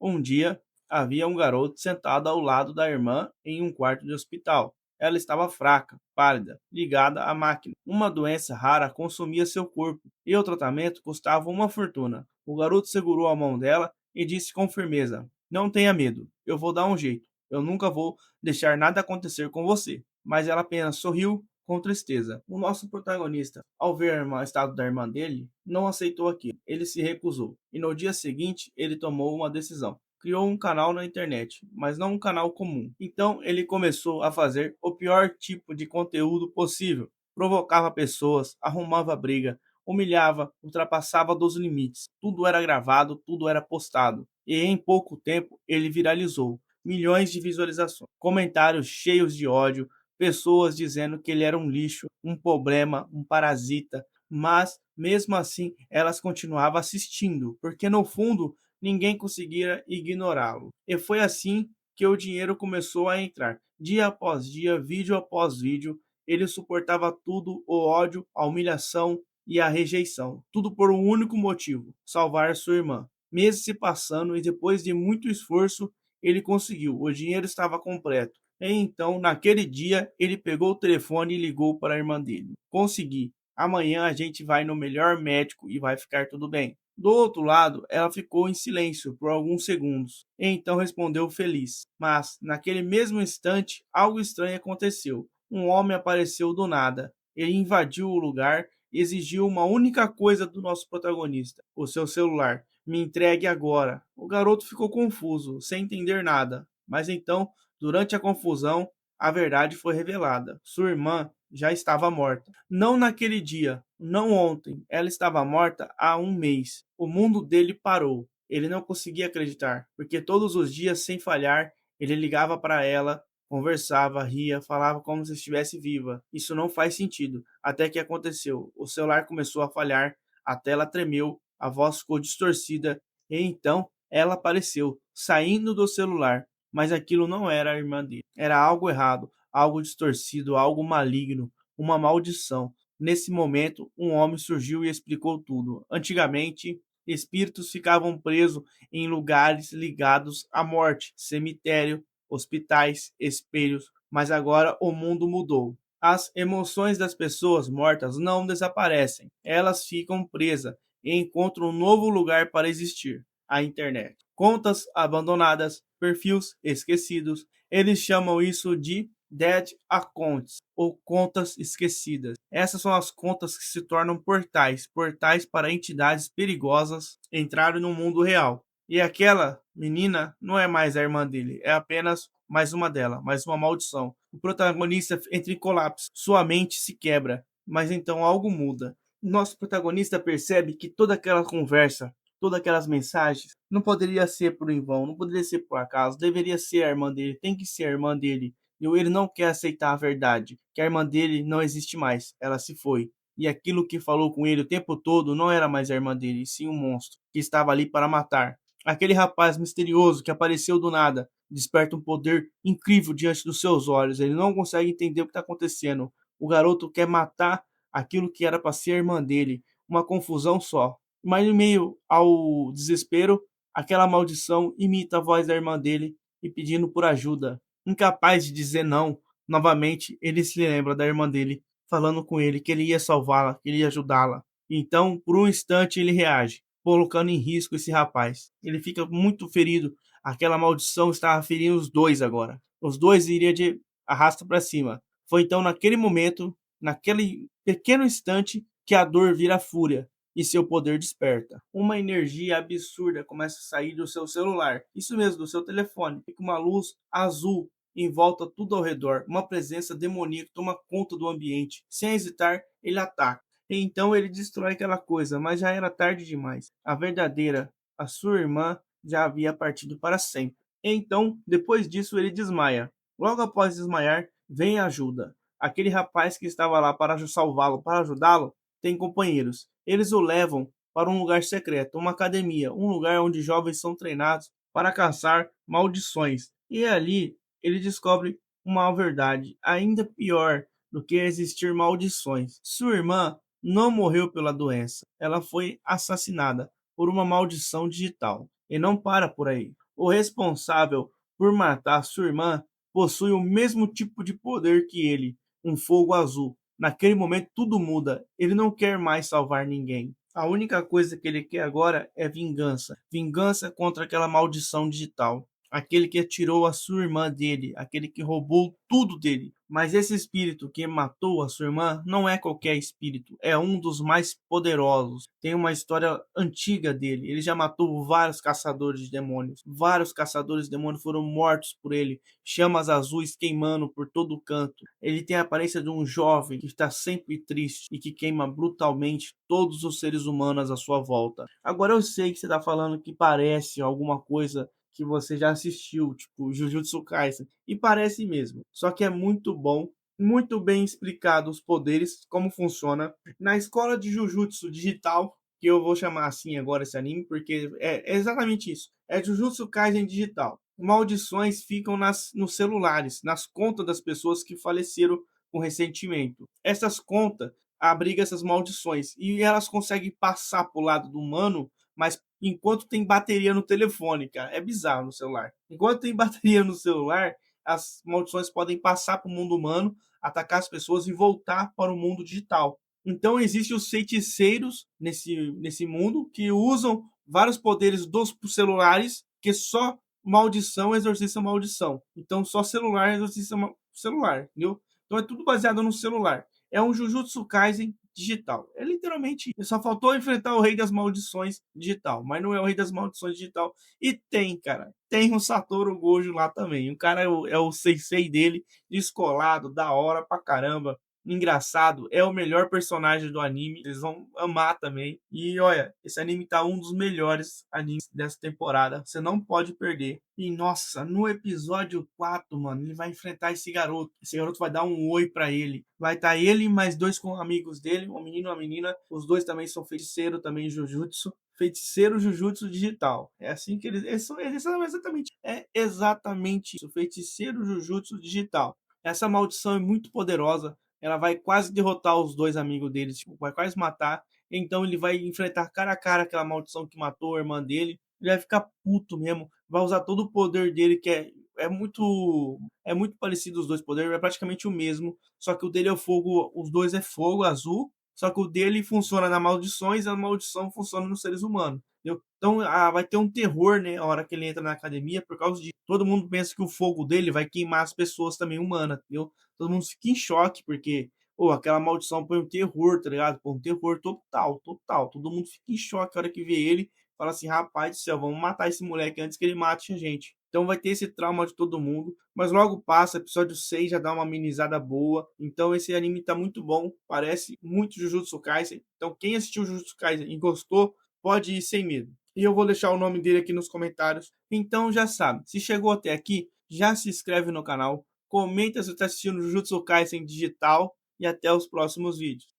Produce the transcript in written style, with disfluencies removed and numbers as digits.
Um dia, havia um garoto sentado ao lado da irmã em um quarto de hospital. Ela estava fraca, pálida, ligada à máquina. Uma doença rara consumia seu corpo e o tratamento custava uma fortuna. O garoto segurou a mão dela e disse com firmeza: Não tenha medo, eu vou dar um jeito. Eu nunca vou deixar nada acontecer com você. Mas ela apenas sorriu com tristeza. O nosso protagonista, ao ver o estado da irmã dele, não aceitou aquilo. Ele se recusou. E no dia seguinte, ele tomou uma decisão. Criou um canal na internet, mas não um canal comum. Então ele começou a fazer o pior tipo de conteúdo possível. Provocava pessoas, arrumava briga, humilhava, ultrapassava dos limites. Tudo era gravado, tudo era postado. E em pouco tempo ele viralizou. Milhões de visualizações, comentários cheios de ódio, pessoas dizendo que ele era um lixo, um problema, um parasita, mas mesmo assim elas continuavam assistindo, porque no fundo ninguém conseguia ignorá-lo. E foi assim que o dinheiro começou a entrar. Dia após dia, vídeo após vídeo, ele suportava tudo, o ódio, a humilhação e a rejeição. Tudo por um único motivo: salvar sua irmã. Meses se passando e depois de muito esforço, ele conseguiu. O dinheiro estava completo. E então, naquele dia, ele pegou o telefone e ligou para a irmã dele. Consegui. Amanhã a gente vai no melhor médico e vai ficar tudo bem. Do outro lado, ela ficou em silêncio por alguns segundos, e então respondeu feliz. Mas, naquele mesmo instante, algo estranho aconteceu. Um homem apareceu do nada. Ele invadiu o lugar e exigiu uma única coisa do nosso protagonista: o seu celular. Me entregue agora. O garoto ficou confuso, sem entender nada. Mas então, durante a confusão, a verdade foi revelada. Sua irmã já estava morta. Não naquele dia, não ontem. Ela estava morta há um mês. O mundo dele parou. Ele não conseguia acreditar, porque todos os dias, sem falhar, ele ligava para ela, conversava, ria, falava como se estivesse viva. Isso não faz sentido. Até que aconteceu. O celular começou a falhar, a tela tremeu, a voz ficou distorcida e então ela apareceu, saindo do celular. Mas aquilo não era a irmã dele. Era algo errado, algo distorcido, algo maligno, uma maldição. Nesse momento, um homem surgiu e explicou tudo. Antigamente, espíritos ficavam presos em lugares ligados à morte, cemitério, hospitais, espelhos, mas agora o mundo mudou. As emoções das pessoas mortas não desaparecem, elas ficam presas e encontram um novo lugar para existir: a internet. Contas abandonadas, perfis esquecidos, eles chamam isso de dead accounts ou contas esquecidas. Essas são as contas que se tornam portais, portais para entidades perigosas entrarem no mundo real. E aquela menina não é mais a irmã dele, é apenas mais uma dela, mais uma maldição. O protagonista entra em colapso, sua mente se quebra, mas então algo muda. Nosso protagonista percebe que toda aquela conversa, todas aquelas mensagens, não poderia ser por em vão, não poderia ser por acaso, deveria ser a irmã dele, tem que ser a irmã dele. E ele não quer aceitar a verdade, que a irmã dele não existe mais, ela se foi. E aquilo que falou com ele o tempo todo não era mais a irmã dele, e sim um monstro que estava ali para matar. Aquele rapaz misterioso que apareceu do nada desperta um poder incrível diante dos seus olhos. Ele não consegue entender o que está acontecendo. O garoto quer matar aquilo que era para ser a irmã dele. Uma confusão só. Mas em meio ao desespero, aquela maldição imita a voz da irmã dele e pedindo por ajuda. Incapaz de dizer não, novamente ele se lembra da irmã dele falando com ele que ele ia salvá-la, que ele ia ajudá-la. Então, por um instante, ele reage, colocando em risco esse rapaz. Ele fica muito ferido. Aquela maldição estava ferindo os dois agora. Os dois iriam de arrasta para cima. Foi então naquele momento, naquele pequeno instante, que a dor vira fúria e seu poder desperta. Uma energia absurda começa a sair do seu celular. Isso mesmo, do seu telefone. Fica uma luz azul em volta tudo ao redor. Uma presença demoníaca toma conta do ambiente. Sem hesitar, ele ataca. E então ele destrói aquela coisa, mas já era tarde demais. A verdadeira, a sua irmã, já havia partido para sempre. E então, depois disso, ele desmaia. Logo após desmaiar, vem a ajuda. Aquele rapaz que estava lá para salvá-lo, para ajudá-lo, tem companheiros. Eles o levam para um lugar secreto, uma academia, um lugar onde jovens são treinados para caçar maldições. E ali ele descobre uma verdade ainda pior do que existir maldições. Sua irmã não morreu pela doença, ela foi assassinada por uma maldição digital. E não para por aí. O responsável por matar sua irmã possui o mesmo tipo de poder que ele, um fogo azul. Naquele momento tudo muda. Ele não quer mais salvar ninguém. A única coisa que ele quer agora é vingança. Vingança contra aquela maldição digital. Aquele que atirou a sua irmã dele, aquele que roubou tudo dele. Mas esse espírito que matou a sua irmã não é qualquer espírito, é um dos mais poderosos. Tem uma história antiga dele. Ele já matou vários caçadores de demônios. Vários caçadores de demônios foram mortos por ele. Chamas azuis queimando por todo o canto. Ele tem a aparência de um jovem que está sempre triste e que queima brutalmente todos os seres humanos à sua volta. Agora eu sei que você está falando que parece alguma coisa que você já assistiu, tipo Jujutsu Kaisen, e parece mesmo. Só que é muito bom, muito bem explicado os poderes, como funciona. Na escola de Jujutsu digital, que eu vou chamar assim agora esse anime, porque é exatamente isso. É Jujutsu Kaisen digital. Maldições ficam nos celulares, nas contas das pessoas que faleceram com ressentimento. Essas contas abrigam essas maldições e elas conseguem passar para o lado do humano, mas enquanto tem bateria no telefone, cara. É bizarro no celular. Enquanto tem bateria no celular, as maldições podem passar para o mundo humano, atacar as pessoas e voltar para o mundo digital. Então existem os feiticeiros nesse mundo que usam vários poderes dos celulares, que só maldição exorciza maldição. Então só celular exorciza celular, entendeu? Então é tudo baseado no celular. É um Jujutsu Kaisen digital. É literalmente, só faltou enfrentar o rei das maldições digital, mas não é o rei das maldições digital. E tem, cara, tem o Satoru Gojo lá também. O cara é o sensei dele, descolado, da hora pra caramba, engraçado, é o melhor personagem do anime, eles vão amar também. E olha, esse anime tá um dos melhores animes dessa temporada, você não pode perder. E nossa, no episódio 4, mano, ele vai enfrentar esse garoto. Esse garoto vai dar um oi pra ele. Vai estar ele e mais dois com amigos dele, um menino e uma menina. Os dois também são feiticeiros, também Jujutsu. Feiticeiro Jujutsu digital. É assim que eles são exatamente. É exatamente isso. Feiticeiro Jujutsu digital. Essa maldição é muito poderosa. Ela vai quase derrotar os dois amigos dele, tipo, vai quase matar. Então ele vai enfrentar cara a cara aquela maldição que matou a irmã dele. Ele vai ficar puto mesmo. Vai usar todo o poder dele, que é muito parecido os dois poderes, é praticamente o mesmo. Só que o dele é o fogo, os dois é fogo azul. Só que o dele funciona nas maldições, a maldição funciona nos seres humanos. Entendeu? Então vai ter um terror, né, a hora que ele entra na academia, por causa de todo mundo pensa que o fogo dele vai queimar as pessoas também humanas, entendeu? Todo mundo fica em choque, porque aquela maldição põe um terror, tá ligado? Põe um terror total, total. Todo mundo fica em choque a hora que vê ele. Fala assim, rapaz do céu, vamos matar esse moleque antes que ele mate a gente. Então vai ter esse trauma de todo mundo. Mas logo passa, episódio 6 já dá uma amenizada boa. Então esse anime tá muito bom. Parece muito Jujutsu Kaisen. Então quem assistiu Jujutsu Kaisen e gostou, pode ir sem medo. E eu vou deixar o nome dele aqui nos comentários. Então já sabe, se chegou até aqui, já se inscreve no canal. Comenta se está assistindo Jujutsu Kaisen digital. E até os próximos vídeos.